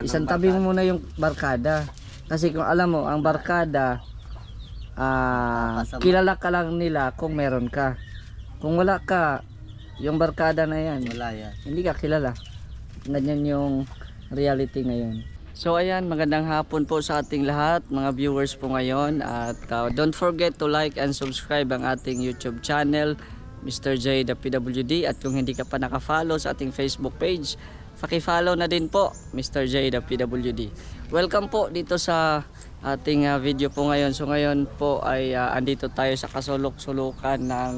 Isang tabi mo muna yung barkada. Kasi kung alam mo, ang barkada, kilala ka lang nila kung meron ka. Kung wala ka, yung barkada na yan, wala yan. hindi ka kilala. Ganyan yung reality ngayon. So ayan, magandang hapon po sa ating lahat, mga viewers po ngayon. At don't forget to like and subscribe ang ating YouTube channel, Mr. J the PWD. At kung hindi ka pa naka-follow sa ating Facebook page, paki-follow na din po, Mr. J the PWD. Welcome po dito sa ating video po ngayon. So ngayon po ay andito tayo sa kasulok-sulukan ng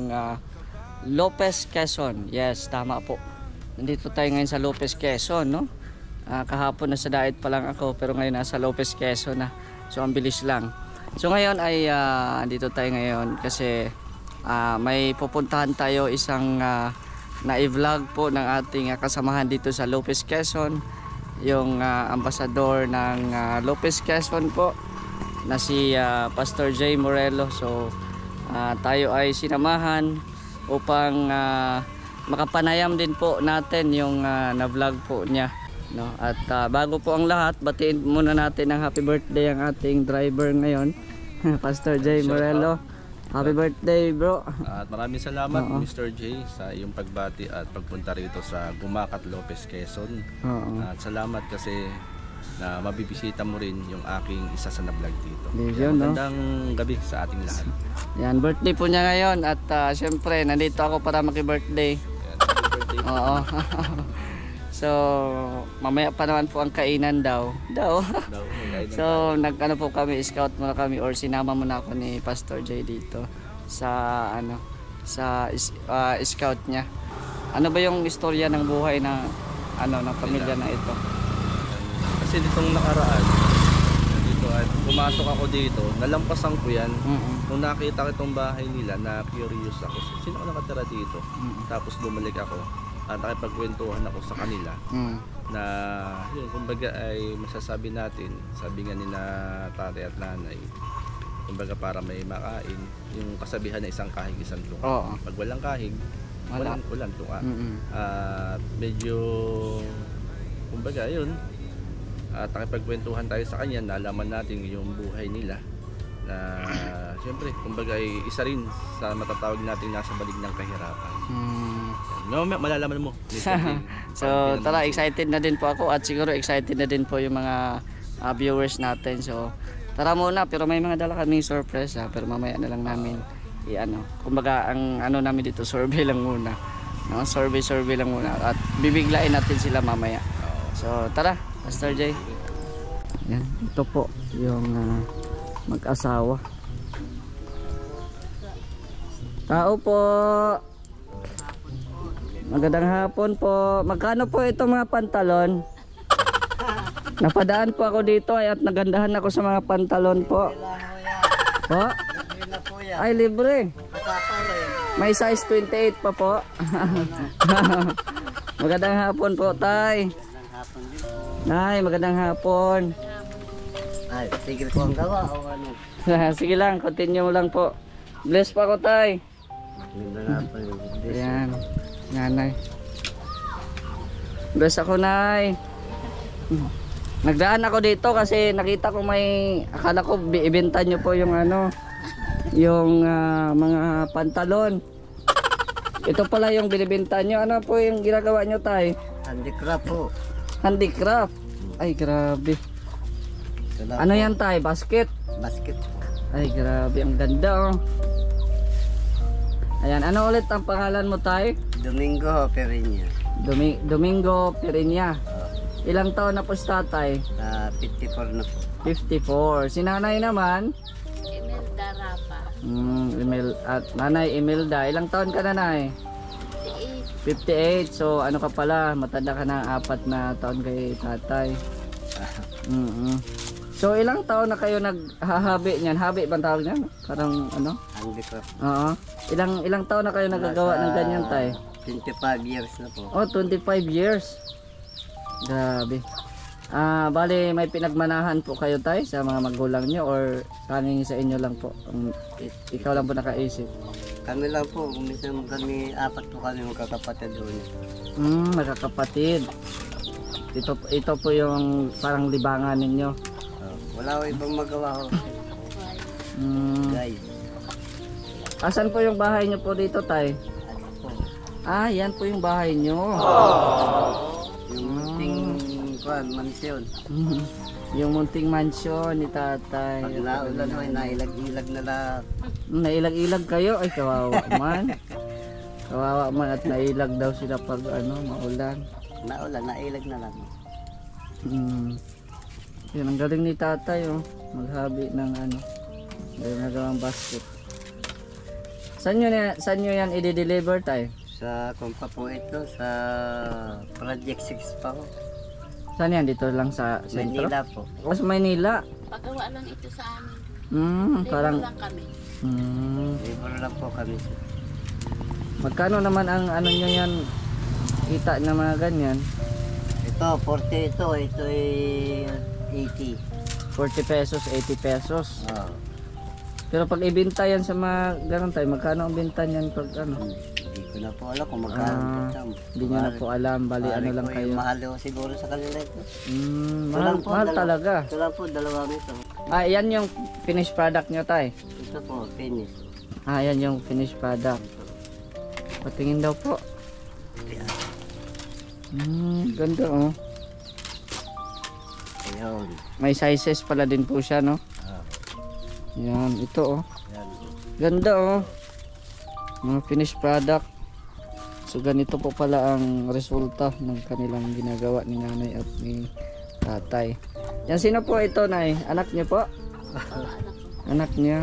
Lopez, Quezon. Yes, tama po. Nandito tayo ngayon sa Lopez, Quezon, no? Kahapon nasa Daet pa lang ako, pero ngayon nasa Lopez, Quezon na. So ang bilis lang. So ngayon ay andito tayo ngayon kasi may pupuntahan tayo isang na-vlog po ng ating kasamahan dito sa Lopez, Quezon, yung ambasador ng Lopez, Quezon po na si Pastor J Morelo. So tayo ay sinamahan upang makapanayam din po natin yung na-vlog po niya, no? At bago po ang lahat, batiin muna natin ang happy birthday ang ating driver ngayon, Pastor J Morelo. Happy birthday, bro. At maraming salamat, Mr. J, sa iyong pagbati at pagpunta rito sa Gumacat, Lopez, Quezon. At salamat kasi na mabibisita mo rin yung aking isa sa na-vlog dito. Magandang gabi sa ating lahat. Yan, birthday po niya ngayon at syempre nandito ako para maki-birthday. Oo. So mamaya pa naman po ang kainan daw. So nag-ano po kami, scout muna kami or sinama muna ako ni Pastor J dito sa scout niya. Ano ba yung istorya ng buhay ng ng pamilya na ito? Kasi ditong nakaraan dito at pumasok ako dito, nalampasan ko yan. Nung nakita ko itong bahay nila, na curious ako, sino ka nakatira dito? Tapos bumalik ako at nakipagkwentuhan ako sa kanila na yun, kumbaga ay masasabi natin, sabi nga ni na tatay at nanay, kumbaga para may makain, yung kasabihan na isang kahig isang tuka. Pag walang kahig, walang tuka. At medyo kumbaga yun, at nakipagkwentuhan tayo sa kanya, nalaman natin yung buhay nila na siyempre kumbaga ay isa rin sa matatawag natin nasa balig ng kahirapan. No, malalaman mo. So tara, excited na din po ako at siguro excited na din po yung mga viewers natin. So tara muna, pero may mga dala kaming surprise pero mamaya na lang namin kumbaga ang namin dito, survey lang muna, no? survey lang muna at bibiglain natin sila mamaya. So tara, Pastor J. Yan, ito po yung mag-asawa. Tao po. Magandang hapon po. Magkano po ito mga pantalon? Napadaan po ako dito at nagandahan ako sa mga pantalon po. Po? Ay, libre. May size 28 pa po. Magandang hapon po, tay. Nay, magandang hapon. Ay, tigil ko ang gawa o ano? Sige lang, continue lang po. Bless pa ako, tay. Ayan, nanay. Bless ako, nay. Nagdaan ako dito kasi nakita ko akala ko ibenta nyo po yung yung mga pantalon. Ito pala yung binibenta nyo. Ano po yung ginagawa nyo, tay? Handicraft po. Handicraft. Ay, grabe. Ano yan, tay? Basket? Basket po. Ay, grabe. Ang ganda, oh. Ayan. Ano ulit ang pangalan mo, tay? Domingo Perinya. Domingo Perinya. Ilang taon na po si tatay? 54 na po. 54. Si nanay naman? Imelda Rapa. At nanay Imelda. Ilang taon ka, nanay? 58. So ano ka pala, matanda ka na 4 na taon kay tatay. So ilang taon na kayo naghahabi niyan? Habi bang tawag niyan? Parang Handicraft. Oo. Ilang taon na kayo nagagawa ng ganyan, tay? 25 years na po. Oh, 25 years. Grabe. Bali may pinagmanahan po kayo, tay, sa mga magulang niyo or tanging sa inyo lang po? Ikaw lang po nakaisip? Kami lang po, minsan kami 4 po kami magkakapatid doon. Magkakapatid. ito po yung parang libangan ninyo. Wala ko ibang magawa ko. Mm. Guys. Asan po yung bahay nyo po dito, tay? Ano po? Ah, yan po yung bahay nyo. Yung munting mansyon. Yung munting mansyon ni tatay. Pag naulan mo, nailag-ilag na lahat. Nailag-ilag kayo? Ay, kawawa man. Kawawa man at nailag daw sila pag maulan. Naulan, nailag na lang. Yan, ang galing ni tatay, maghabi ng nagawang basket. Saan nyo yan i-deliver, tay? Sa kumpa po ito, sa Project 6 pa ho. Saan yan? Dito lang sa sentro? Manila po. O sa Maynila? Pagawa lang ito sa amin. Parang... lang kami. Labor lang po kami. Magkano naman ang nyo yan kita na mga ganyan? Ito, 40 ito. Ito ay 80. 40 pesos, 80 pesos. Oh. Pero pag ibenta yan sa mga ganun tayo, magkano ang benta niyan pag Hindi ko na po alam kung magkano ito. Hindi nyo na po alam, bali lang kayo. Mahal ho siguro sa kanila ito. Mahal talaga. Ito lang po, dalawa nito. Yan yung finished product nyo, tay. Ito po, finish. Yan yung finished product. Patingin daw po. Ganda Ayun. May sizes pala din po siya, no? Yan, ito Yan. Ganda mga finished product. So ganito po pala ang resulta ng kanilang ginagawa ni nanay at ni tatay. Yan, sino po ito, nay? Anak niyo po? Anak niya.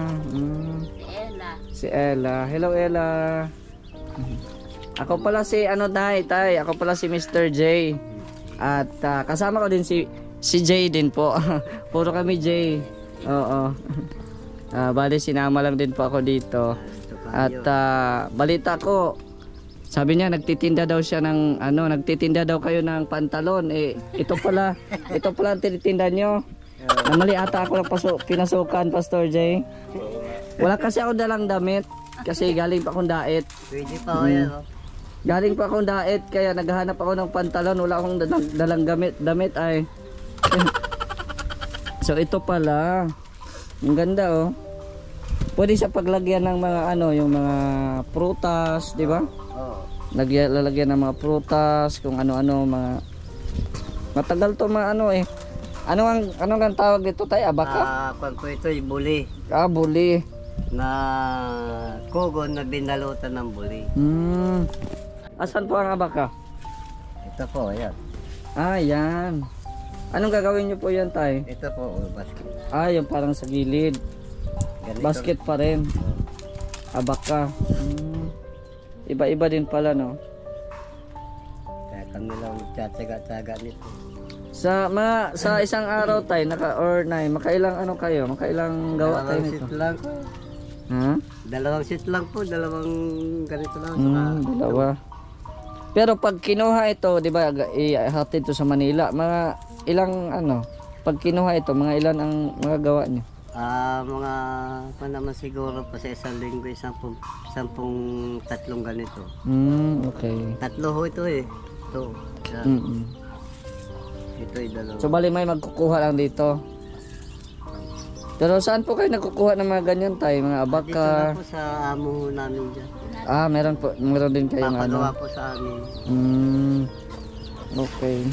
Si Ella. Si Ella. Hello, Ella. Ako pala si tay. Ako pala si Mr. J. At kasama ko din si J din po. Puro kami J. Oo. Bali sinama lang din po ako dito. At balita ko, sabi niya nagtitinda daw siya ng nagtitinda daw kayo ng pantalon. Ito pala ang tinitinda nyo. Namali ata ako lang pinasukan, Pastor J. Wala kasi ako dalang damit kasi galing pa akong diet. Pwede pa ho yan. Galing pa akong diet kaya naghahanap ako ng pantalon, wala akong dalang damit ay. So ito pala. Ang ganda Pwede siya paglagyan ng mga yung mga prutas, di ba? Oo. Lalagyan ng mga prutas, kung ano-ano mga matagal to Ano ang tawag dito, tay? Abaka? Kung po ito yung buli. Buli. Na kugon na binalutan ng buli. Asan po ang abaka? Ito po, ayan. Yan. Anong gagawin nyo po yan, tay? Ito po, basket. Yung parang sa gilid. Ganito. Basket pa rin. Abaka. Iba-iba din pala, no? Kaya kami lang magtsatsaga-tsaga nito. Sa isang araw, tay, makailang kayo? Makailang gawa tayo nito? Sit lang po. Dalawang sit lang po, dalawang ganito lang. Dalawa. Pero pag kinuha ito, di ba, ihatid to sa Manila, mga ilang pag kinuha ito, mga ilan ang mga gawa niyo? Mga naman siguro po sa isang linggo, sampung tatlong ganito. Okay. Tatlo ho ito Ito. Ito ay dalawa. So bali may magkukuha lang dito. Pero saan po kayo nagkukuha ng mga ganyan tayo? Mga Dito abaka? lang po sa amo namin dyan. Meron din kayong Papagawa po sa amin. Okay.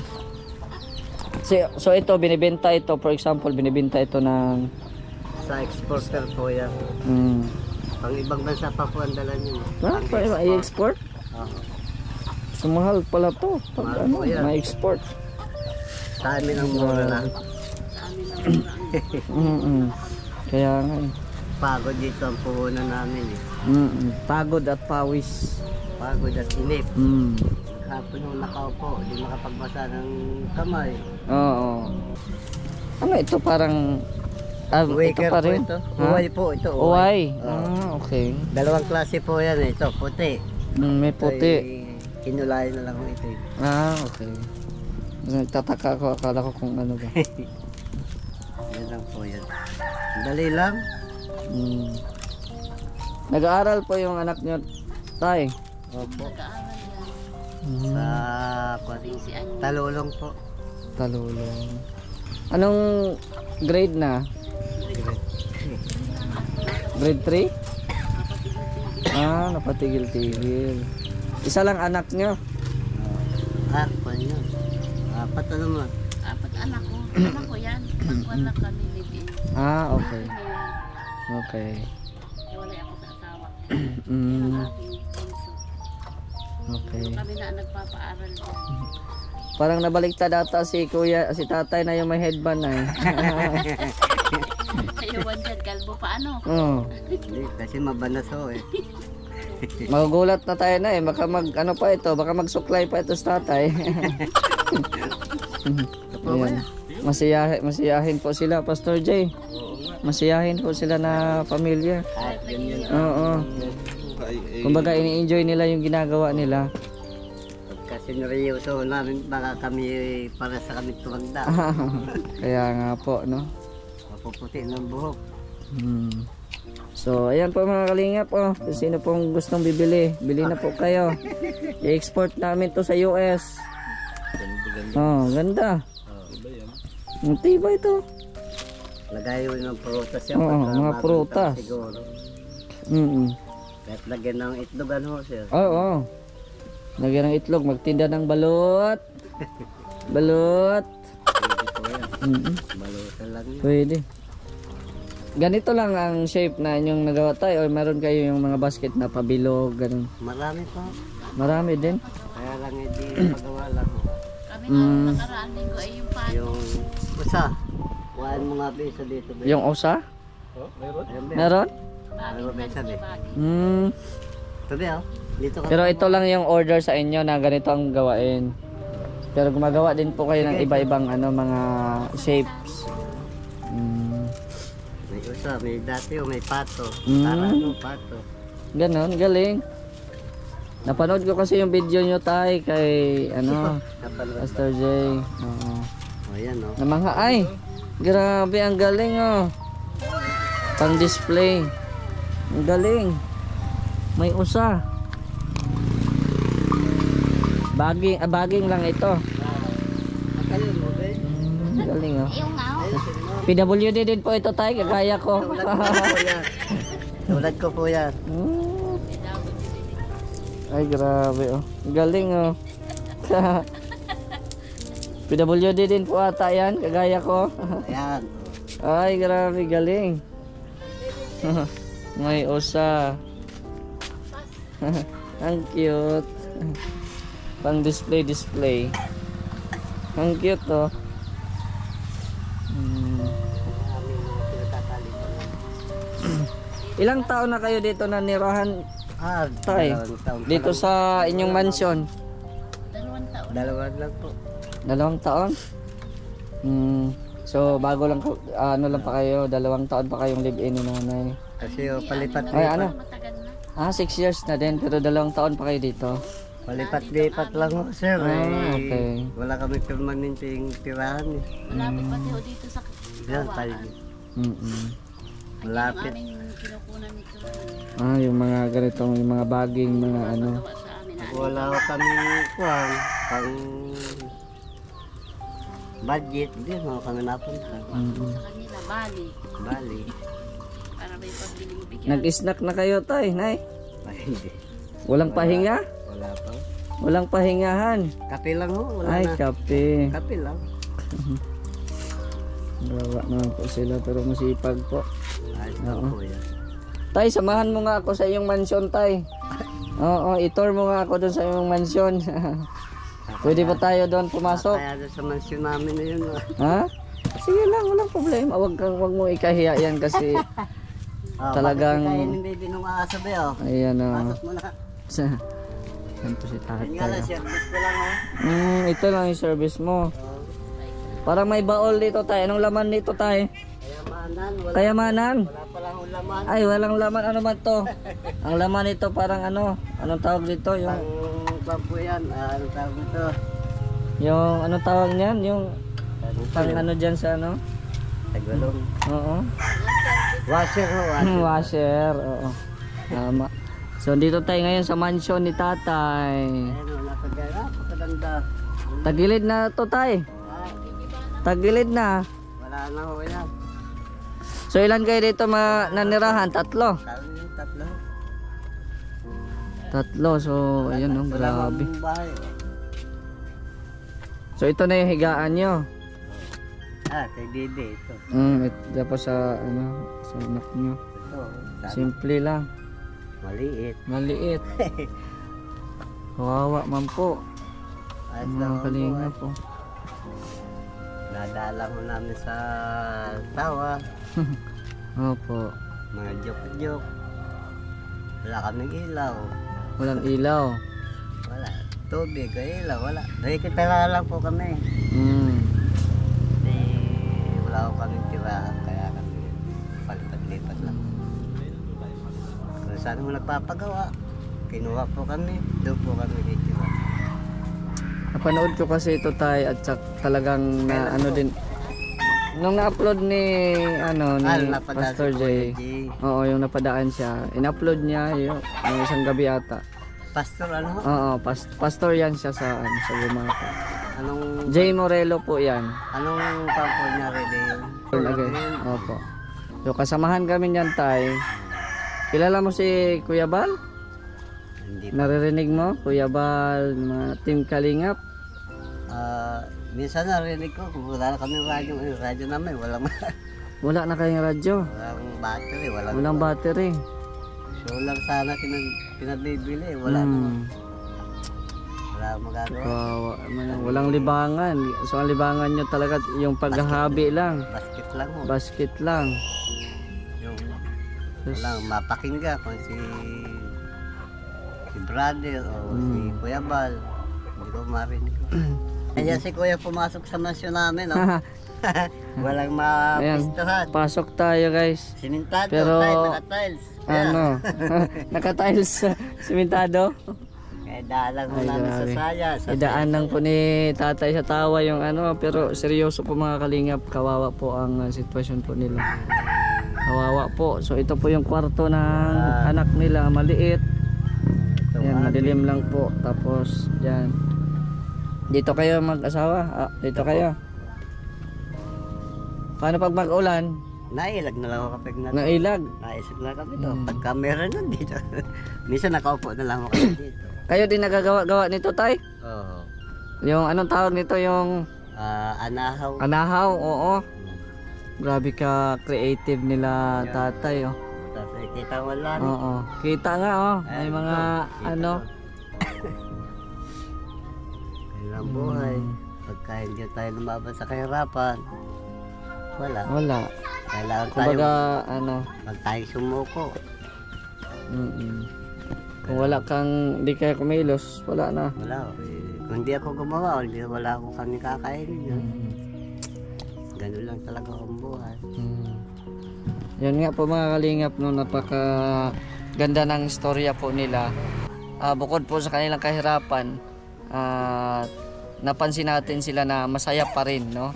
So ito, binibenta ito, for example, binibenta ito ng... Sa exporter po yan. Pang ibang bansa pa po ang dala nyo. I-export? So mahal pala to. Pag Mahal po yan. ma-export. Sa amin ang mura lang. Sa amin lang. Kaya nga Pagod dito ang puhunan namin Pagod at pawis. Pagod at inip. Hapon yung nakaupo, di makapagbasa ng kamay. Oo. Ano ito parang... ito Waker pa po rin? ito. Uway po ito. Uway. Oo. Okay. Dalawang klase po yan Ito, puti. May puti. Kinulayan na lang ko ito Okay. Nagtataka ako, akala ko kung ano ba. Yan lang po yan. Dali lang. Nag-aaral po yung anak niyo, tay? Opo. Nag-aaral yan. Sa Si ano. Talulong po. Talulong. Anong grade na? Grade 3? Ah, napatigil-tigil. Isa lang anak nyo? Apat yun. Apat ano mo? 4 anak ko. Anak ko yan. Wala kami live-in. Ah, okay. Ngayon, Okay. wala ako sa asawa. Mm, Ang aking bunso. okay. Kami na ang nagpapaaral dyan. Parang nabaliktad ata si kuya, si tatay na yung may headband na eh. Ayawan dyan, kalbo pa ano? Oo. Hindi, kasi mabanas ho eh. Magugulat na tayo na eh. Baka ano pa ito, baka magsuklay pa ito sa tatay. Ayan. Masiyahin po sila, Pastor Jay. Masiyahin po sila na pamilya. Kahit ganyan. Oo. Kumbaga ini-enjoy nila yung ginagawa nila. Kasi nareyoso namin, baka kami para sa kami tumanda. Kaya nga po, no? Mapuputi ng buhok. Hmm. So, ayan po mga kalingap, oh. Kung sino pong gustong bibili, bili na po kayo. I-export namin to sa US. Oh, ganda. Ang tibay ito. Lagayo ng prutas yan. Oo, pagka mga bagong prutas. taon siguro. Kahit lagyan ng itlog ano sir. Oo. Lagyan ng itlog, magtinda ng balot. Balot. Balutan lang yun. Pwede. Ganito lang ang shape na inyong nagawa tayo, o meron kayo yung mga basket na pabilog, ganun. Marami pa. Marami din. Kaya lang hindi magawa lang. Kami na nakaraan linggo ay yung paano. Yung usa. Kuhaan mo nga bisa dito. Be. Yung osa? Ayan, be. Meron? Bagay Ano ba lang isa, be? siya, bagay. Tabi oh. Dito ka. Pero ito lang yung order sa inyo na ganito ang gawain. Pero gumagawa din po kayo ng iba-ibang mga shapes. May usa, may dati may pato. Mm. Para ano, pato. Ganon, galing. Napanood ko kasi yung video nyo tay kay Napanood. Pastor J. Oo. O yan oh. Na mga ay, grabe ang galing oh. Pang display. Ang galing. May usa. Baging lang ito. Ayun mo be. Galing oh. Yung nga, oh. Ayun sino. PWD din po ito tay, kagaya ko. Tulad ko po yan. Tulad ko po yan. Ay grabe oh. Galing oh. PWD din po ata yan, kagaya ko. Ayan. Ay grabe, galing. May usa. Ang cute. Pang display. Ang cute oh. Ilang taon na kayo dito na nirahan tay? Dalawang taon pa Dito lang. sa inyong mansion? 2 taon. Dalawang lang po. 2 taon? So bago lang ano lang pa kayo, 2 taon pa kayong live-in ni nanay. Kasi palipat-lipat. Ay ano? Matagal na. 6 years na din pero 2 taon pa kayo dito. Palipat-lipat lang ho, sir. Okay. Wala kami permanenteng tirahan eh. Malapit pati ho dito sa Yan, gawaan. tayo. Malapit. Yung aming kinukunan nito. Yung mga ganitong, yung mga baging, mga ano. Gawa sa amin. Wala ko kami kuhan. Pang budget. Hindi mo kami napunta. Sa kanila, Bali. Bali. Para may pagbiling bigyan. Nag-snack na kayo tay, nay? Ay, hindi. Walang pahinga? Wala pa. Walang pahingahan. Kape lang ho. Wala Ay, na. kape. Kape lang. Gawa naman po sila pero masipag po. Ayos lang po yan. Tay, samahan mo nga ako sa iyong mansion, tay. Oo, i-tour mo nga ako doon sa iyong mansion. Pwede ba tayo doon pumasok? Kaya doon sa mansyon namin na yun. Ha? Sige lang, walang problema. Wag mo ikahiya yan kasi talagang... Bakit kayo ng baby nung aasabi oh? Ayan o. Pasok mo na. Yan po si Yan nga lang, tatay. service ko lang oh. Ito lang yung service mo. Parang may baol dito tayo. Anong laman dito tayo? Kayamanan. Kayamanan. Wala palang ulaman. Ay, walang laman. Ano man to? Ang laman nito parang anong tawag dito? Yung Pang yan. Anong tawag ito? anong tawag niyan? Yung pang dyan sa Tagulong. Oo. Washer ho. Washer. Washer. Oo. Tama. So, dito tayo ngayon sa mansion ni tatay. Ayun o, nasa gaya. Napakaganda. Tagilid na to tay. Tagilid na. Wala na ho yan. So ilan kayo dito nanirahan? Tatlo. Kami yung tatlo. Tatlo. So ayun oh, grabe. Walang bahay. So ito na yung higaan nyo. Kay Dede ito. Tapos sa sa anak nyo. Ito. Simple lang. Maliit. Maliit. Kawawa man po. Ayos Mga lang ho kalinga po. po. Nadala ho namin sa tawa. Opo. Mga joke-joke. Wala kaming ilaw. Walang ilaw. Wala. Tubig, ilaw, wala. Nakikitala lang po kami. Wala ko kaming tirahan, kaya kami palipat-lipat lang. Kung saan mo nagpapagawa, kinuha po kami, doon po kami kitira. Napanood ko kasi ito tayo at talagang na ano din. Nung na-upload ni Pastor J. Oo, yung napadaan siya. In-upload niya yung isang gabi ata. Pastor ano? Oo, pastor yan siya sa sa Gumaka. Anong J. Morelo po yan. anong pampo niya rin yun? Okay. Opo. So kasamahan kami niyan tay. Kilala mo si Kuya Bal? Hindi. Naririnig mo? Kuya Bal, mga Team Kalingap? Minsan narinig ko, kung wala na kami radyo, yung radyo namin, Wala na kayong radyo. walang battery, Walang battery. So lang sana pinabibili, wala naman. Wala magagawa. Kawawa naman yan. Walang libangan. So ang libangan nyo talaga yung paghahabi lang. Basket lang ho. Basket lang. Yung Tapos, walang mapakinggan kung si brother o si Kuya Bal. Hindi ko marinig ko. Kaya si Kuya pumasok sa mansyon namin, no? Walang mapistahan. pasok tayo guys. Sinintado, Pero, naka-tiles. Ano? Naka-tiles simentado. Kaya daalang mo Ay, namin sa grabe. saya. Idaan lang po ni tatay sa tawa yung pero seryoso po mga kalingap, kawawa po ang sitwasyon po nila. Kawawa po. So ito po yung kwarto ng anak nila, maliit. Yan, madilim lang po. Tapos yan. Dito kayo mag-asawa? Dito kayo. Paano pag mag-ulan? Nailag na lang ako kapag Nailag. naisip na kami to. Pagka meron nun dito. Minsan nakaupo na lang ako kami dito. Kayo din nagagawa-gawa nito, tay? Oo. Yung anong tawag nito, yung Anahaw. anahaw, oo. Grabe ka creative nila tatay, oh. Tapos kita wala. Oo. Kita nga, oh. May mga ano. Kailang buhay. Pagka hindi tayo lumaban sa kahirapan, wala. Wala. Kailangan tayo, Kumbaga, ano. pag tayo sumuko. Kung wala kang, di kaya kumilos, wala na. Wala. Kung hindi ako gumawa, wala akong kami kakainin. Ganun lang talaga ang buhay. Yan nga po mga kalingap, no, napaka ganda ng istorya po nila. Bukod po sa kanilang kahirapan, napansin natin sila na masaya pa rin, no?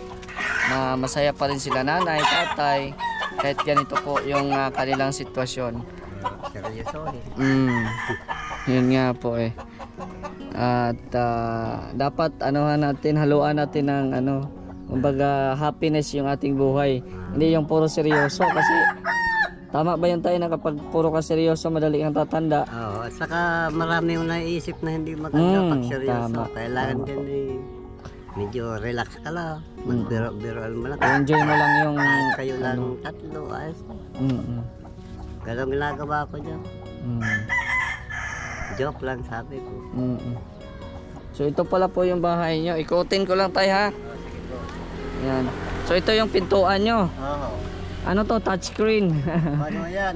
Na masaya pa rin sila nanay, tatay, kahit ganito po yung kanilang sitwasyon. Seryoso eh. Yun nga po eh. At dapat haluan natin ng kumbaga happiness yung ating buhay. Hindi yung puro seryoso kasi tama ba yun tayo na kapag puro ka seryoso madali kang tatanda? Oo, at saka marami yung naiisip na hindi maganda pag seryoso. Tama. Kailangan din medyo relax ka lang. Magbiro-biroan mo lang. Enjoy mo lang yung Kayo lang tatlo, ayos. Ganun ginagawa ko dyan. Joke lang sabi ko. So ito pala po yung bahay nyo. Ikutin ko lang tayo ha. Yan. So ito yung pintuan nyo. Oo. Ano to? Touchscreen. Ano yan?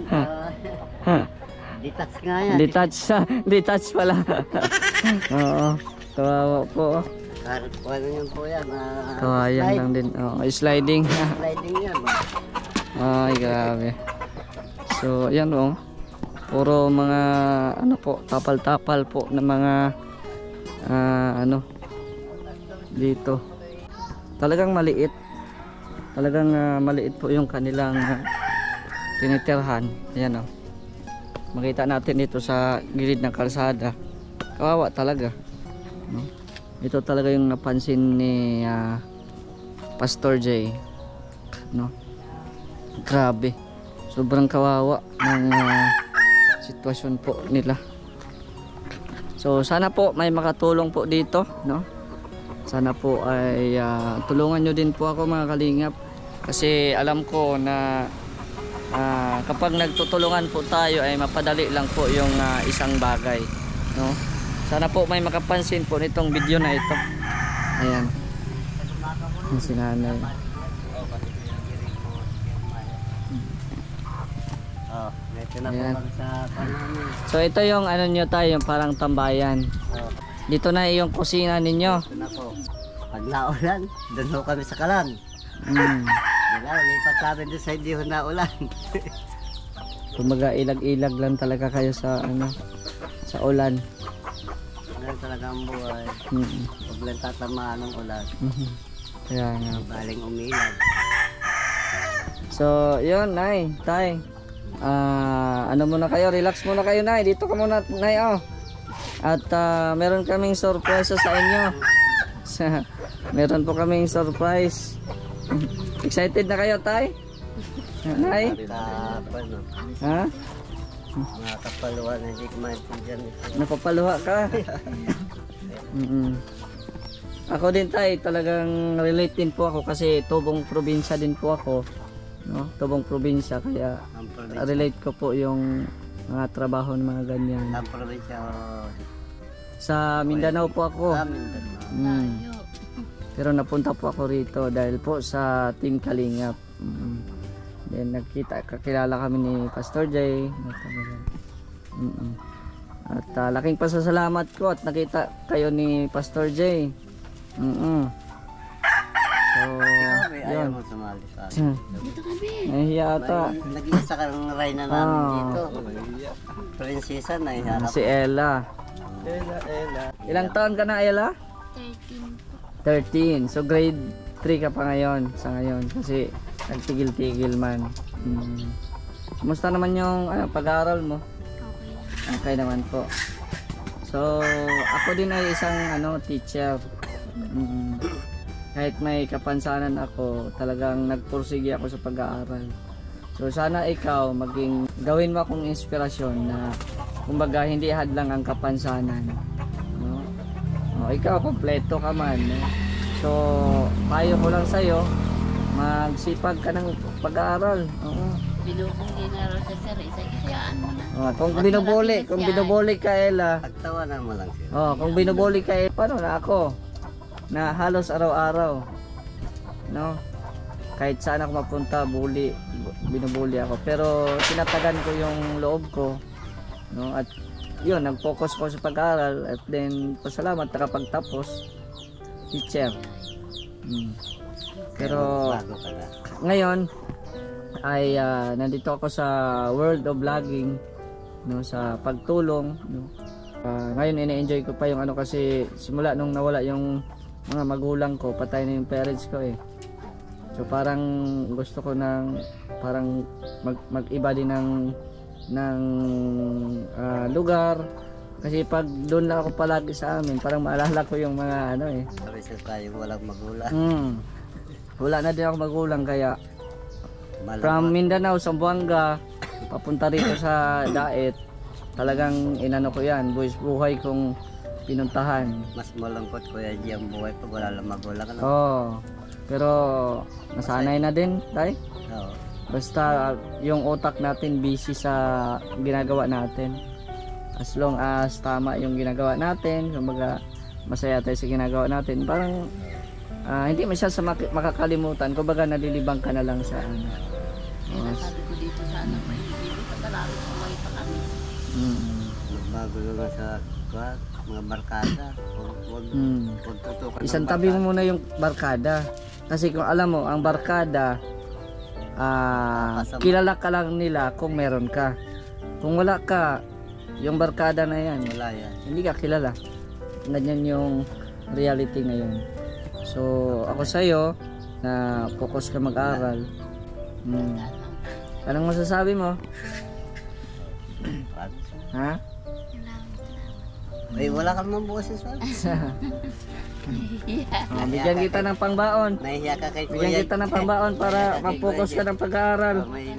Detach nga yan. Detach pala. Oo. Kawawa po. Ano yun po yan? Kawayan lang din. Oo, sliding. Sliding yan. Ay, grabe. So, ayan oh. Puro mga tapal-tapal po na mga dito. Talagang maliit. Talagang maliit po yung kanilang tinitirhan. Ayan oh. Makita natin dito sa gilid ng kalsada. Kawawa talaga. No? Ito talaga yung napansin ni Pastor J, no? Grabe. Sobrang kawawa ng sitwasyon po nila. So sana po may makatulong po dito, no? Sana po ay tulungan nyo din po ako mga kalingap. Kasi alam ko na kapag nagtutulungan po tayo ay mapadali lang po yung isang bagay, no? Sana po may makapansin po nitong video na ito. Ayan. Yung sinanay. Oh, ito na Ayan. po kami sa panahon. So ito yung ano nyo tayo, yung parang tambayan. Oh, Dito na yung kusina ninyo. ito na po. Pag naulan, doon ho kami sa kalan. Diba, lipat kami doon sa hindi ho naulan. Kumbaga ilag-ilag lang talaga kayo sa ano, sa ulan. Ganun talaga ang buhay. Huwag lang tatamaan ng ulan. Kaya nga. Baling umilag. So, yun, Nay, Tay. Ano muna kayo, relax muna kayo, Nay. Dito ka muna, Nay, oh. At meron kaming surprise sa inyo. Meron po kaming surprise. Excited na kayo, Tay? Nay? Kapal, no? Ha? Mga kapaluan, hindi ko maintindihan ito. Napapaluha ka? Ako din, Tay, talagang relate din po ako kasi tubong probinsya din po ako, no? Tubong probinsya, kaya Ang probinsya. relate ko po yung mga trabaho ng mga ganyan. Ang probinsya, Sa Mindanao po ako. Mindanao. Layo. Pero napunta po ako rito dahil po sa Team Kalingap. Then kakilala kami ni Pastor J. At laking pasasalamat ko at nakita kayo ni Pastor J. So, Ayaw yun. mo sumali sa akin. Dito kami. Nahihiya ata. Nag-iisa ka ng reyna namin dito. Prinsesa na iharap. Si Ella. Ilang taon ka na, Ella? 13 po. 13. So grade 3 ka pa ngayon sa ngayon kasi nagtigil-tigil man. Kumusta naman yung pag-aaral mo? Okay. Okay naman po. So ako din ay isang teacher. Kahit may kapansanan ako, talagang nagpursige ako sa pag-aaral. So sana ikaw gawin mo akong inspirasyon na kumbaga hindi hadlang ang kapansanan, no? Ikaw kompleto ka man, no? So payo ko lang sa'yo, magsipag ka ng pag-aaral. Binubong din na rin sa sir. Isa-isayaan mo na. Kung binubuli ka, Ella, Pagtawanan mo lang siya. kung binubuli ka, paano na ako? Na halos araw-araw, no? Kahit saan ako mapunta, binubuli ako. Pero tinatagan ko yung loob ko, no? At yun, nag-focus ko sa pag-aaral. At then, pasalamat nakapagtapos, teacher. Pero Bago ka na. ngayon ay nandito ako sa world of vlogging, no? Sa pagtulong, no? Ngayon ina-enjoy ko pa yung kasi simula nung nawala yung mga magulang ko, patay na yung parents ko eh. So parang gusto ko parang mag-iba din ng lugar. Kasi pag doon lang ako palagi sa amin, parang maalala ko yung mga Sabi sa tayo, walang magulang. Wala na din ako magulang kaya Malamang. from Mindanao, Zamboanga, papunta rito sa Daet, talagang inano ko yan, buhay kong pinuntahan. Mas malungkot Kuya G ang buhay pag wala lang magulang. Pero nasanay na din, tay. Oo. Basta yung utak natin busy sa ginagawa natin. As long as tama yung ginagawa natin, kumbaga masaya tayo sa ginagawa natin, parang hindi masyadong makakalimutan, kumbaga nalilibang ka na lang sa Kaya sabi ko dito sa anak ko, hindi ko patalaro kung may pa kami. Magbago naman sa mga barkada. Huwag tutukan. Isang tabi mo muna yung barkada. Kasi kung alam mo, ang barkada, kilala ka lang nila kung meron ka. Kung wala ka, yung barkada na yan, Wala yan. hindi ka kilala. Ganyan yung reality ngayon. So ako sa'yo, na focus ka mag-aral. Anong masasabi mo? Ha? Ay, wala kang mamboses, Wal. Bigyan kita ng pangbaon. Nahihiya ka kay Kuya. Bigyan kita ng pangbaon para mag-focus ka ng pag-aaral. May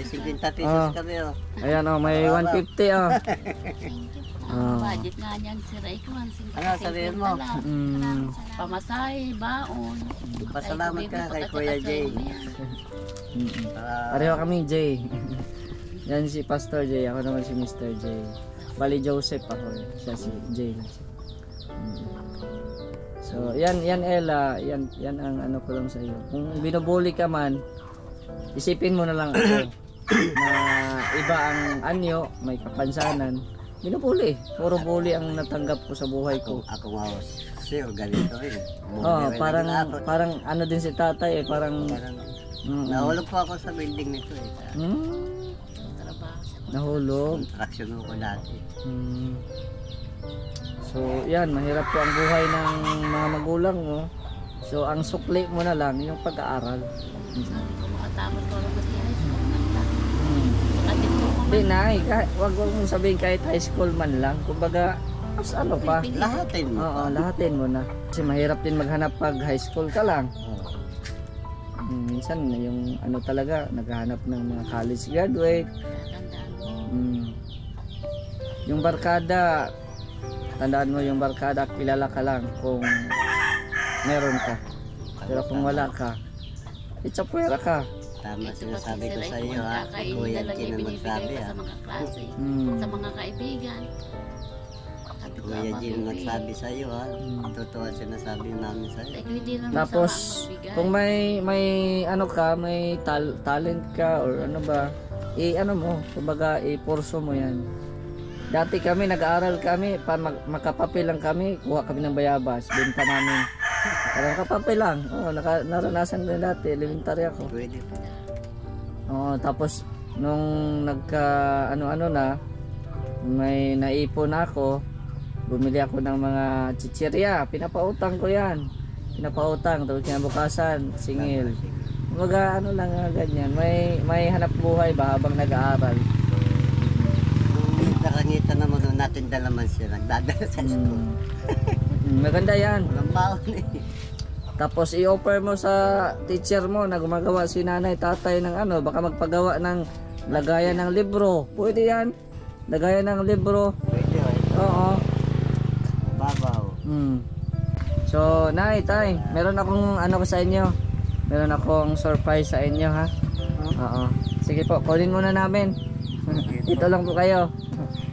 50 pesos kami, oh. Ayan oh, may 150 oh. Budget nga niyan si Raikwan. Ano, sabihin mo? Pamasahe, baon. Pasalamat ka kay Kuya Jay. Pareho kami Jay. Yan si Pastor Jay, ako naman si Mr. Jay. Bali Joseph ako, siya si Jay. So, yan Ella, yan ang ano ko lang sa iyo. Kung binubuli ka man, isipin mo na lang ako na iba ang anyo, may kapansanan. Binubuli, puro bully ang natanggap ko sa buhay ko. Ako nga, sir, ganito rin. Oh, parang ano din si tatay eh, parang Nahulog po ako sa building nito eh. Nahulog. Contraction ko dati. So, yan, mahirap po ang buhay ng mga magulang mo. So, ang sukli mo na lang yung pag-aaral. Sabi ko, makatapos ko lang kasi high school man lang. Hindi na, wag mong sabihin kahit high school man lang. Kumbaga, mas ano pa. Lahatin mo. Oo, lahatin mo na. Kasi mahirap din maghanap pag high school ka lang. Minsan, yung ano talaga, naghahanap ng mga college graduate. Tandaan mo. Yung barkada, tandaan mo yung barkada, kilala ka lang kung meron ka. Pero kung wala ka, itsapwera ka. Tama sinasabi ko sa iyo ha. Kuya Jay na magsabi ha. Sa mga klase, sa mga kaibigan. Kuya Jay na nagsabi sa iyo ha. Totoo sinasabi namin sa iyo. Tapos, kung may ano ka, may talent ka or ano ba, ano mo, kumbaga i-porso mo yan. Dati kami, nag-aaral kami, makapapil lang kami, kuha kami ng bayabas, benta namin. Parang kapapil lang. Oo, naranasan ko yun dati, elementary ako. Pwede. Oo, tapos, nung ano-ano na, may naipon ako, bumili ako ng mga chichirya, pinapautang ko yan. Pinapautang, tapos kinabukasan, singil. Kumbaga, ano lang ganyan, may hanap buhay ba habang nag-aaral. Nakangitan naman nung natin dalaman siya, nagdadala sa school. Maganda yan. Walang baon eh. Tapos i-offer mo sa teacher mo na gumagawa si nanay, tatay ng ano, baka magpagawa ng lagayan ng libro. Pwede yan. Lagayan ng libro. Pwede eh. Oo. Babaw. So, nay, tay, meron akong ano sa inyo. Meron akong surprise sa inyo ha. Oo. Sige po, kunin muna namin. Dito lang po kayo.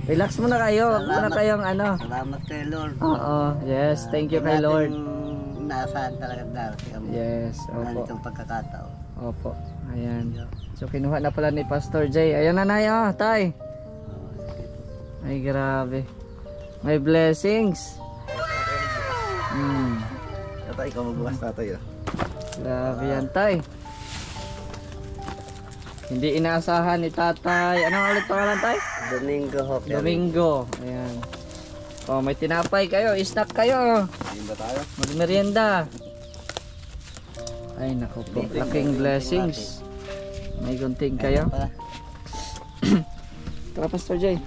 Relax muna kayo. Huwag muna kayong ano. Salamat kay Lord. Oo. Yes, thank you kay Lord. Naasahan talaga darating kami. Yes, opo. Ganitong pagkakataon. Opo. Ayan. So kinuha na pala ni Pastor Jay. Ayan na nay, oh, tay. Ay grabe. May blessings. Tatay, ikaw magbukas tatay ah. Grabe yan tay. Hindi inaasahan ni tatay. Anong ulit pangalan tay? Domingo Hawker. Domingo. Ayan. Oh, may tinapay kayo. Snack kayo. Hindi ba tayo? Magmerienda. Ay naku po. Laking blessings. May gunting kayo. Tara Pastor Jay.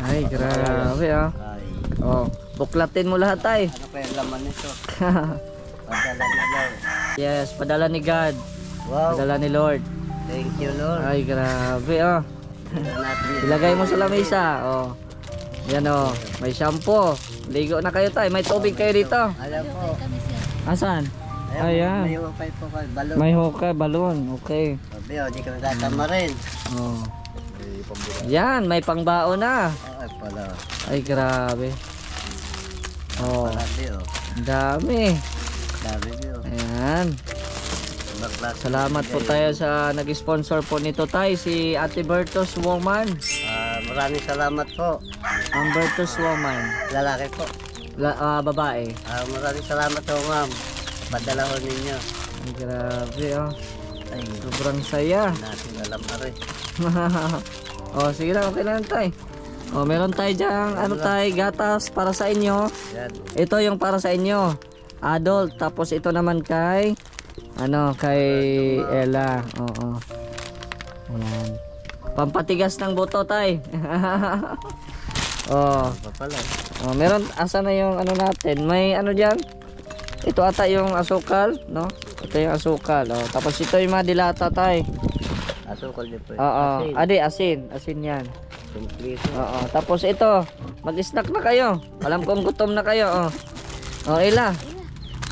Ay grabe ah. Oh, buklatin mo lahat tay. Ano pa yung laman nito? Padala na Lord. Yes, padala ni God. Wow. Padala ni Lord. Thank you Lord. Ay grabe oh. Ilagay mo sa lamesa. Oh. Yan oh, may shampoo. Ligo na kayo tay. May tubig kayo dito. Alam po. Asan? Ayan. May hukay po kayo. Balon. May hukay, balon. Okay. Sabi o, di kami tatama rin. Oh. Yan, may pangbaon na. Ay pala. Ay grabe. Oh, Sabi o. ang dami. Sabi o. Ayan. Salamat po tayo sa nag-sponsor po nito tay, si Ate Bertos Woman. Maraming salamat po. Ang Bertos Woman. Lalaki po. Babae. Maraming salamat po ma'am. Padala ko ninyo. Ay grabe oh. Ay, Sobrang saya. natin alam pa rin. Oh, sige lang, okay lang tay. Oh, meron tayo dyan, ano tay, gatas para sa inyo. Yan. Ito yung para sa inyo, adult. Tapos ito naman kay, kay Ella. Oo. Ayan. Pampatigas ng buto, tay. Oh. Pa pala. Oh, meron, asa na yung ano natin? May ano diyan? Ito ata yung asukal, no? Ito yung asukal. Oh, tapos ito yung mga dilata, tay. Asukal din po. Oo. Asin. Adi, asin 'yan. Kompleto. Oo. Tapos ito, mag-snack na kayo. Alam kong gutom na kayo, oh. Oh, Ila.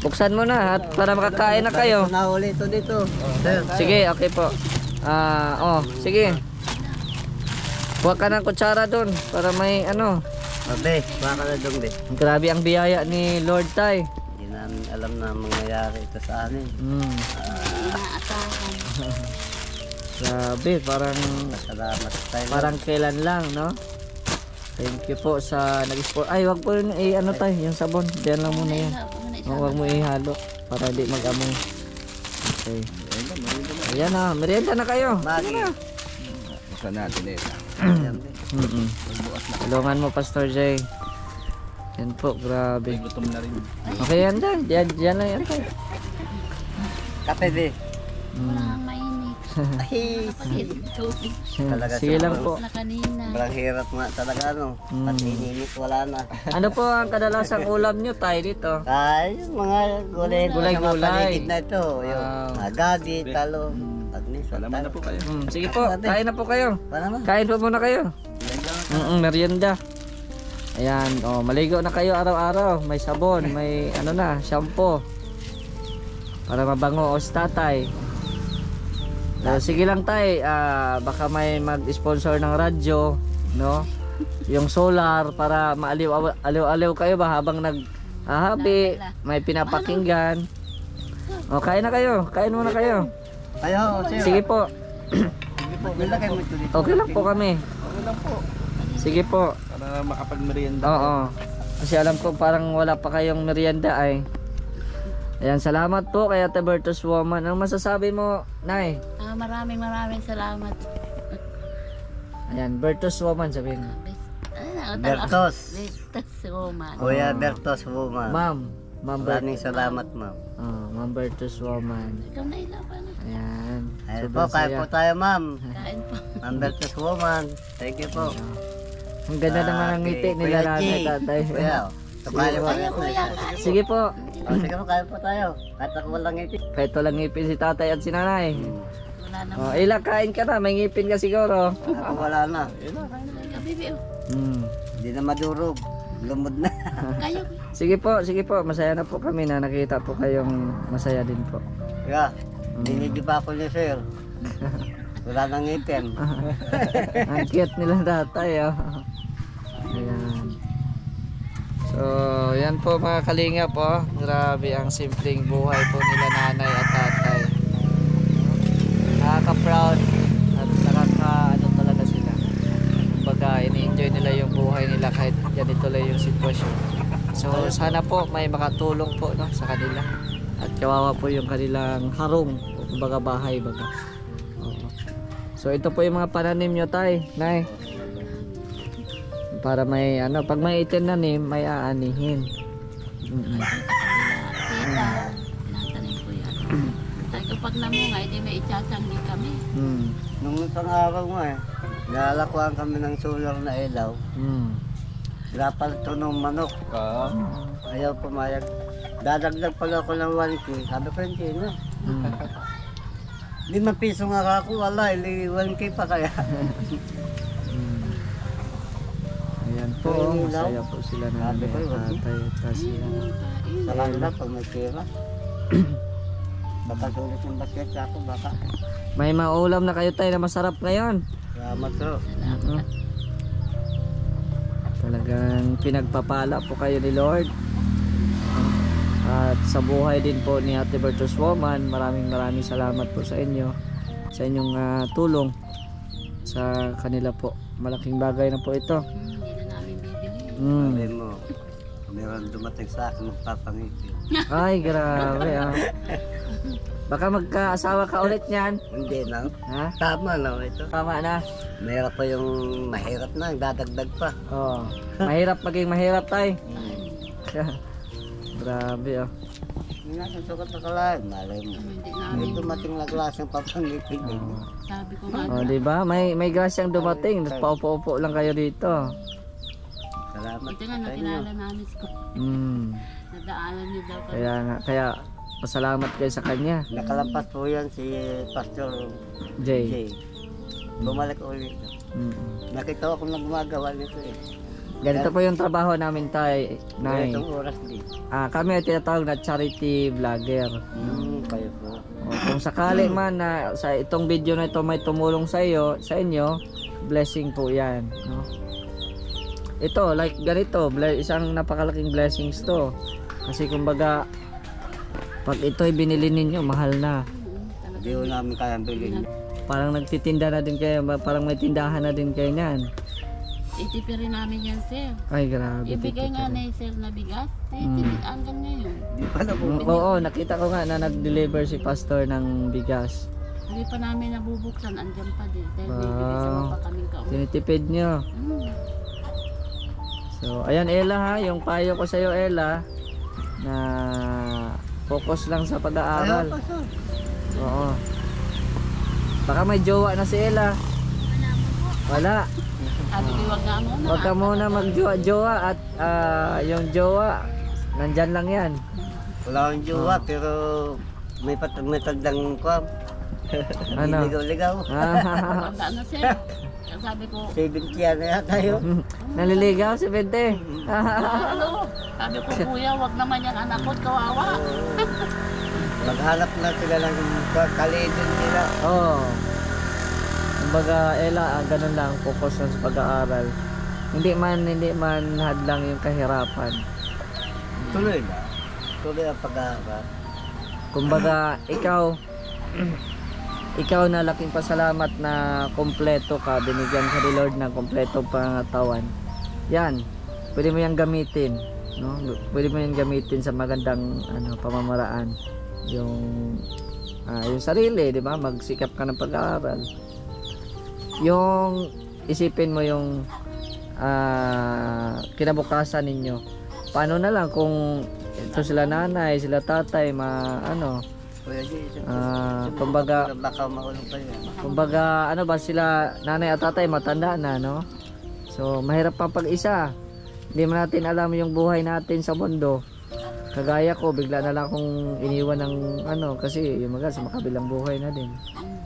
Buksan mo na at para makakain na kayo. Nahuli ito dito. Sir. Sige, okay po. Sige. Kuha ka ng kutsara doon para may ano. Abe, baka na dong be. Grabe ang biyaya ni Lord Tay. Hindi namin alam na mangyayari ito sa amin. Inaasahan. Grabe, Salamat tayo. parang kailan lang, no? Thank you po sa nag-sport. Ay, wag po yun, ano tayo, yung sabon. Diyan lang muna yan. Wag mo ihalo para di mag-amoy. Okay. Ayan na, merienda na kayo. Magi. Isa natin eh. Tulungan mo, Pastor Jay. Yan po, grabe. Gutom na rin. Okay, yan dyan. Diyan lang yan tayo. Kape be. Wala kang mainit. Ay, Kapag tubig Talaga Sige lang po. na kanina. sobrang hirap nga talaga no. Pati ininit wala na. Ano po ang kadalasang ulam nyo tayo dito? Ay, yung mga gulay-gulay sa mga Gulay-gulay. paligid na ito. Yung Wow. gabi, talong, agnis. Salamat na po kayo. Sige po, kain na po kayo. Wala na. Kain po muna kayo. Merienda. Ayan, oh, maligo na kayo araw-araw. May sabon, may ano na, shampoo. Para mabango os tatay. Sige lang tay, baka may mag-sponsor ng radyo, no? Yung solar para maaliw-aliw kayo ba habang naghahabi, may pinapakinggan. O, kain na kayo. Kain muna kayo. Ayo, sir. Sige po. Sige po, nilagay mo ito dito. Okay lang po kami. Okay lang po. Sige po. Para makapagmerienda. Oo. Kasi alam ko parang wala pa kayong merienda ay. Ayan, salamat po kay Ate Bertus Woman. Anong masasabi mo, Nay? Maraming salamat. Ayan, Bertus Woman sabihin. Bertos. Bertos woman. Kuya Bertos Woman. Ma'am. Ma'am Maraming Bertus. salamat, ma'am. Ma'am Bertus Woman. Ikaw na ilaban. Ayan. Ayun Sobrang po, kaya saya. po tayo, ma'am. Kain po. Ma'am Bertos Woman. Thank you po. Ang ganda naman ang ngiti nila Kuya nanay Jay. tatay. Kuya, so kaya po. Kaya kuya, kain. Sige po. Sige po, kaya po tayo. Kahit ako walang ngiti. Kahit walang ngipin si tatay at si nanay. Wala na. Ila, kain ka na. May ngipin ka siguro. Ako wala na. Kabibi oh. Hindi na madurog. Lumod na. Kayo. Sige po. Masaya na po kami na nakita po kayong masaya din po. Kaya, dinidi pa ako niya, sir. Wala nang ngipin. Ang cute nila tatay. Oh. Ayan. So, yan po mga kalinga po. Grabe ang simpleng buhay po nila nanay at tatay. Nakaka-proud at nakaka-ano talaga sila. Kumbaga, ini-enjoy nila yung buhay nila kahit ganito lang yung sitwasyon. So, sana po may makatulong po no, sa kanila. At kawawa po yung kanilang harong. Kumbaga bahay baga. Oo. So, ito po yung mga pananim nyo tay, nay. Para may ano, pag may itinanim, may aanihin. Sita. Tinatanim ko yan. Ay kapag namunga, hindi may itsasangli kami. Nung isang araw nga nalakuan kami ng solar na ilaw. Lapal ito ng manok. Ayaw pumayag. Dadagdag pala ako ng 1K. Sabi ko hindi na. 5 piso nga ako, wala. 1K pa kaya. Ayan po, masaya po sila na tatay at kasi ano. Sa kanila pag may pera. Baka sulit yung basket ako, baka. May maulam na kayo tayo na masarap ngayon. Salamat bro. Talagang pinagpapala po kayo ni Lord. At sa buhay din po ni Ate Bertus Woman, maraming salamat po sa inyo. Sa inyong tulong sa kanila po. Malaking bagay na po ito. Hindi na namin bibili. Sabi mo, meron dumating sa akin magpapangipin. Ay, grabe ah. Baka magkaasawa ka ulit niyan. Hindi na. Ha? Tama na ito. Tama na. Mahirap pa yung mahirap na, dadagdag pa. Oh. Mahirap maging mahirap tay. Grabe oh. Yung nasa sukat na kalahin, malay mo. Hindi May namin. dumating na klaseng papangipin din. Sabi ko nga, Oh, di ba? May grasyang dumating. Tapos paupo-upo lang kayo dito. Salamat ito nga sa inyo. nakilala namin ko. Nadaanan niyo daw kami. Kaya pasalamat kayo sa kanya, Nakalampas po yan si Pastor Jay. Jay. Bumalik ulit. Nakita ko kung gumagawa nito eh. Ganito po yung trabaho namin tay, Nay. Itong oras din. Kami ay tinatawag na charity vlogger. Kayo po. O, kung sakali man na sa itong video na ito may tumulong sa inyo, blessing po 'yan, no? Ito, like ganito, isang napakalaking blessings to. Kasi kumbaga pag ito'y binili ninyo, mahal na. Hindi ko namin kayang bilhin. Parang nagtitinda na din kayo, parang may tindahan na din kayo niyan. Itipirin namin yan, sir. Ay, grabe. Ibigay nga na sir na bigas. Hanggang ngayon. Di pa na po. Oo, nakita ko nga na nag-deliver si pastor ng bigas. Hindi pa namin nabubuksan. Andyan pa din. Dahil may bigay sa mga kaming kaumay. Tinitipid nyo. So, ayan Ella ha, yung payo ko sa'yo Ella, na focus lang sa pag-aaral. Oo. Baka may jowa na si Ella. Wala. Sabi ko, wag nga muna. Huwag ka muna mag-jowa at yung jowa, nandyan lang yan. Wala akong jowa pero may tagdang kwam. Ano? Ligaw-ligaw. Wag na, sir. Sabi ko, 70 yan na yata yun. Naliligaw si Bente. ano? Sabi ko, kuya, wag naman yung anak ko, kawawa. Maghanap na sila ng kalidin nila. Oo. Kumbaga, Ella, ganun lang, focus lang sa pag-aaral. Hindi man hadlang yung kahirapan. Tuloy na. Tuloy ang pag-aaral. Kumbaga, ikaw na laking pasalamat na kompleto ka, binigyan ka ni Lord ng kompletong pangatawan. Yan, pwede mo yang gamitin, no? Pwede mo yang gamitin sa magandang pamamaraan. Yung sarili, di ba? Magsikap ka ng pag-aaral. Yung isipin mo yung kinabukasan ninyo. Paano na lang kung ito sila nanay, sila tatay, Kuya G, kumbaga, baka makulong pa yan. kumbaga sila nanay at tatay matanda na, no? So mahirap pang pag-isa. Hindi man natin alam yung buhay natin sa mundo. Kagaya ko, bigla na lang akong iniwan ng kasi yung mga sa makabilang buhay na din.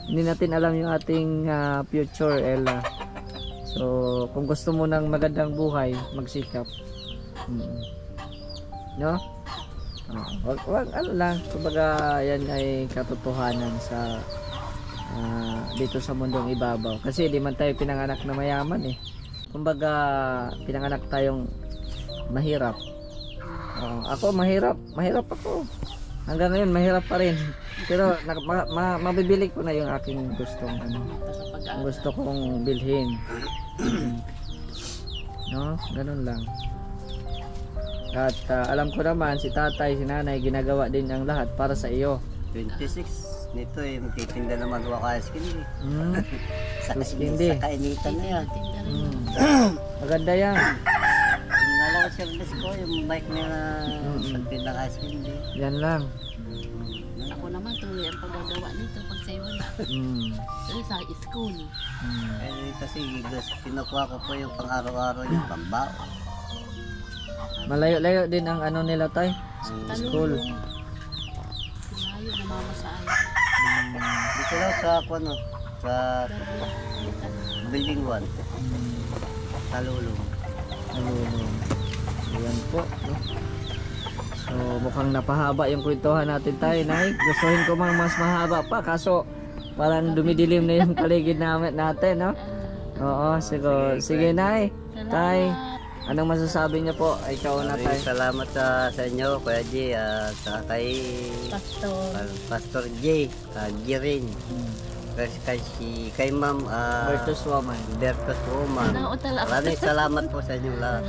Hindi natin alam yung ating future, Ella. So kung gusto mo ng magandang buhay, magsikap. No? Wag lang, kumbaga yan ay katotohanan sa dito sa mundong ibabaw. Kasi di man tayo pinanganak na mayaman eh. Kumbaga pinanganak tayong mahirap. Ako mahirap ako. Hanggang ngayon mahirap pa rin. Pero mabibili ko na yung aking gusto kong bilhin. No, ganun lang. At alam ko naman si tatay, si nanay ginagawa din ang lahat para sa iyo. 26 nito eh, magtitinda naman ako ice cream eh. Ice candy. Sa kainitan na yan. Maganda yan. Yung nalaw service ko, yung bike niya na pagtindang ice cream eh. Yan lang. Ako naman, tuloy ang paggagawa nito pag sa'yo wala. Pero sa school. Eh kasi kinukuha ko po yung pang-araw-araw yung pambao. Malayo-layo din ang nila tay. School. Malayo, namamasahe. Dito lang sa sa building 1. Talulong. Ayan po, no? So mukhang napahaba yung kwentuhan natin tayo, Nay. Gustuhin ko mang mas mahaba pa, kaso parang dumidilim na yung paligid natin, no? Oo, sige Nay. Tay, anong masasabi niyo po? Ikaw na tay. Salamat sa inyo, Kuya G, sa kay Pastor J, Girin. Kay Ma'am Virtuous woman. Maraming salamat po sa inyo lahat.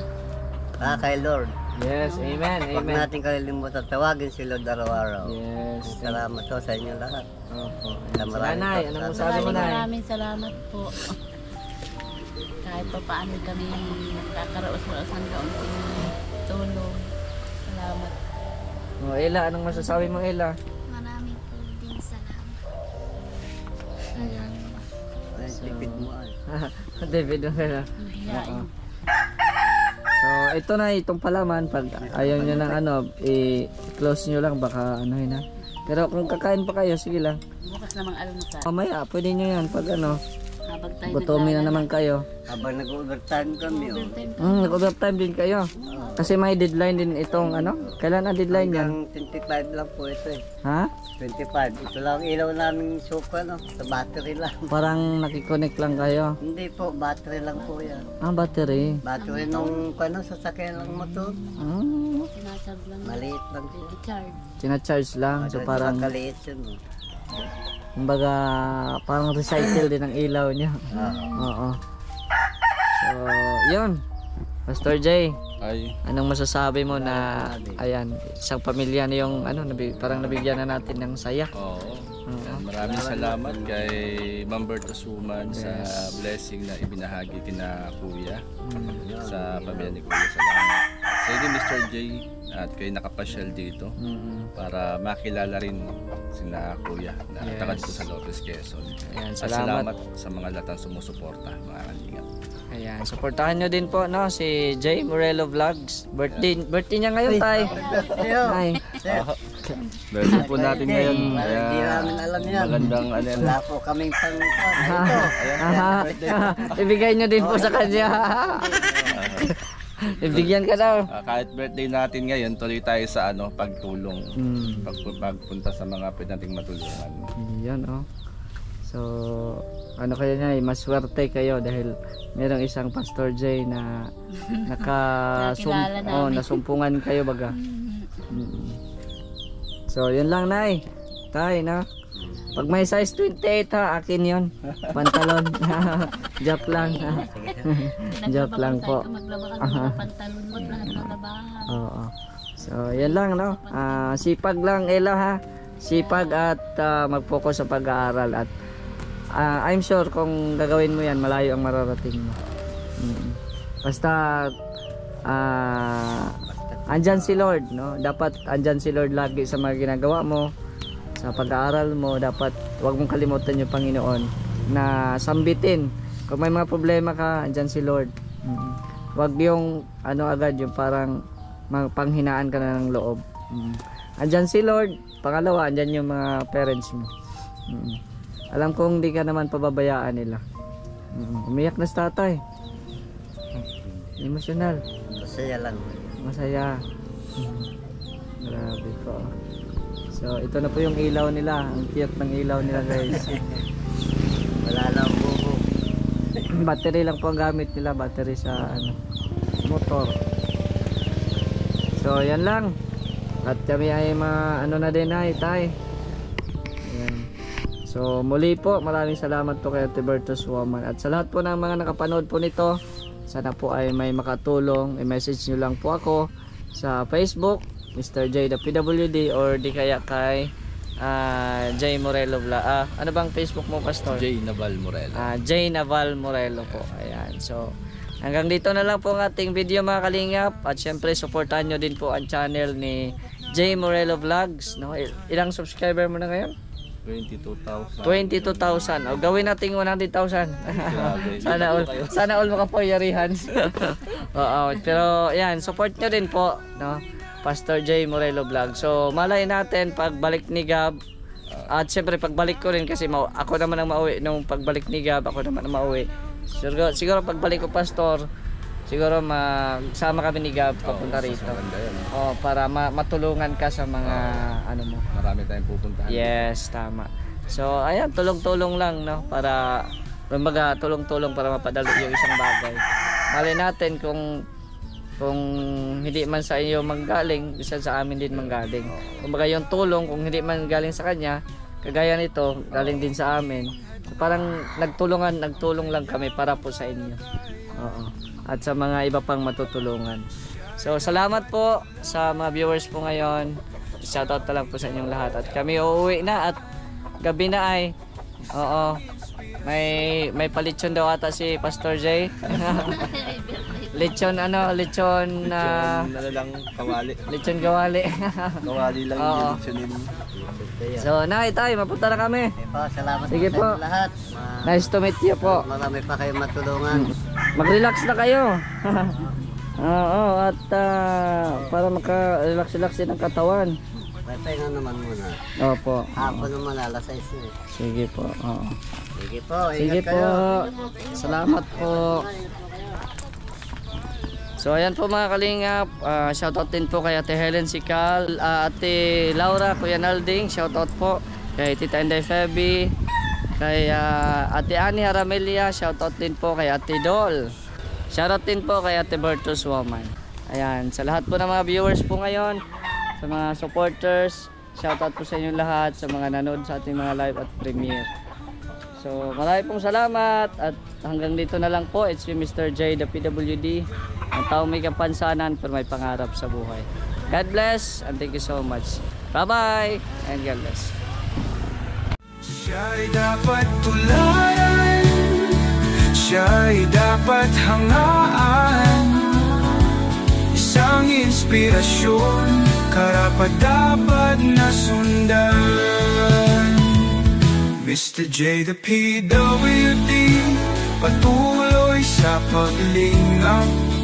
Kay Lord. Yes, amen, Huwag amen. natin kalilimutan tawagin si Lord araw-araw. Yes. Salamat po sa inyo lahat. Opo. Maraming Nanay, anong masabi mo, Nay? Maraming salamat po. Kahit pa paano kami nakakaraos-raos ng kaunting tulong. Salamat. O, Ella, anong masasabi mo, Ella? Maraming po din salamat. Ayan. Ay, tipid mo ay. David, Ella. Mahihain. So, ito na itong palaman. Pag ayaw nyo ng ano, i-close nyo lang. Baka ano yun ha. Pero kung kakain pa kayo, sige lang. Bukas namang almusal. Mamaya, pwede nyo yan. Pag ano, Habang tayo gutomin na naman kayo. Habang nag-overtime kami, oh. Nag-overtime din kayo. Kasi may deadline din itong ano. Kailan ang deadline yan? Hanggang 25 lang po ito eh. Ha? 25. Ito lang ilaw namin suka, no? Sa battery lang. Parang nakikonnect lang kayo. Hindi po, battery lang po yan. Ah, battery. Battery nung sasakyan ng motor. Ah, Sinasab lang. Maliit lang po. Recharge. tina-charge lang. So parang, Kaliit yun, oh. kumbaga, parang recycle din ang ilaw niya. Oo. So, yun. Pastor Jay, Ay, anong masasabi mo na, ayan, isang pamilya na yung, ano, parang nabigyan na natin ng saya. oo. Maraming salamat kay Ma'am Berto Suman sa blessing na ibinahagi kina Kuya sa pamilya ni Kuya. Salamat. Sa inyo, Mr. J, at kayo nakapasyal dito para makilala rin sina Kuya na taga dito sa Lopez, Quezon. Ayan, At salamat. salamat sa mga latang sumusuporta, mga kalingap. Ayan, supportahan nyo din po, no, si Jay Morello Vlogs. Birthday niya ngayon, tay. Tay. Birthday po natin ngayon. Hindi namin alam yan. Magandang ano yan. Wala po kaming pang ito. Ibigay nyo din po sa kanya. Ibigyan ka daw. Kahit birthday natin ngayon, tuloy tayo sa ano, pagtulong. Pagpunta sa mga pwede nating matulungan. Yan, oh. So, ano kaya niya, maswerte kayo dahil merong isang Pastor Jay na Nakilala namin. nasumpungan kayo baga. So, yun lang, Nay. Tay, na. Pag may size 28 ha, akin yun. Pantalon. Joke lang. Joke lang po. Maglaba ka ng mga pantalon mo, lahat ng labahan. Oo. So, yan lang, no? Sipag lang, Ella, ha? Sipag at mag-focus sa pag-aaral at I'm sure kung gagawin mo yan, malayo ang mararating mo. Basta andyan si Lord, no? Dapat andyan si Lord lagi sa mga ginagawa mo, sa pag-aaral mo. Dapat huwag mong kalimutan yung Panginoon na sambitin. Kung may mga problema ka, andyan si Lord. Huwag yung ano agad, yung parang panghinaan ka na ng loob. Andyan si Lord. Pangalawa, andyan yung mga parents mo. Alam kong hindi ka naman pababayaan nila. Umiyak na si tatay. Emotional. Masaya lang. Masaya. Grabe po. So ito na po yung ilaw nila. Ang cute ng ilaw nila, guys. Wala lang bubo. Battery lang po ang gamit nila. Battery sa ano, motor. So yan lang. At kami ay ano na din ay tay. Ayan. So muli po, maraming salamat po kay Ate Bertus Woman. At sa lahat po ng mga nakapanood po nito, sana po ay may makatulong. I-message nyo lang po ako sa Facebook, Mr. J the PWD, or di kaya kay J Morello Vlog. Ano bang Facebook mo, Pastor? J Naval Morello. J Naval Morello po. Ayan. So hanggang dito na lang po ang ating video, mga kalingap. At syempre supportahan nyo din po ang channel ni J Morello Vlogs, no? Ilang subscriber mo na ngayon? 22,000. 22,000. O gawin natin 100,000. Sana all makapoyarihan. Oo, pero yan, support nyo din po, no? Pastor J Morello Vlog. So malay natin pagbalik ni Gab. At syempre pagbalik ko rin kasi ako naman ang mauwi nung pagbalik ni Gab, ako naman ang mauwi. Siguro pagbalik ko, Pastor, siguro magsama kami ni Gab papunta rito. Para matulungan ka sa mga ano mo. Marami tayong pupuntahan. Yes, tama. So ayan, tulong-tulong lang, no, para kumbaga tulong-tulong para mapadali yung isang bagay. Malay natin kung hindi man sa iyo manggaling, bisa sa amin din manggaling. Kumbaga yung tulong kung hindi man galing sa kanya, kagaya nito, galing din sa amin. So, parang nagtulong lang kami para po sa inyo. Oo. At sa mga iba pang matutulungan. So salamat po sa mga viewers po ngayon. Shoutout na lang po sa inyong lahat. At kami uuwi na at gabi na ay may palitsyon daw ata si Pastor J. Lechon lechon ano lang, kawali. lechon gawali. Kawali lang Oo. yung lechonin. So, Nay, tay, mapunta na kami. Okay po, salamat Sige po sa po. inyo lahat. Nice to meet you po. Marami pa kayong matulungan. Mag-relax na kayo. Oo, at para maka-relax-relax din ang katawan. May pahinga naman muna. Opo. Hapon naman alas 6 eh. Sige po. Oo. Sige po, Sige ingat po. kayo. Salamat po. So ayan po mga kalingap, shoutout din po kay Ate Helen Sikal, Ate Laura, Kuya Nalding, shoutout po kay Tita Inday Feby, kay Ate Ani Haramelia, shoutout din po kay Ate Dol, shoutout din po kay Ate Bertus Woman. Ayan, sa lahat po ng mga viewers po ngayon, sa mga supporters, shoutout po sa inyo lahat, sa mga nanood sa ating mga live at premiere. So marami pong salamat at hanggang dito na lang po. It's me, Mr. J, the PWD. Ang tao may kapansanan pero may pangarap sa buhay. God bless and thank you so much. Bye-bye and God bless. Siya'y dapat tularan, siya'y dapat hangaan, isang inspirasyon, karapat-dapat na sundan. Mr. J, the PWD, patuloy sa paglingap.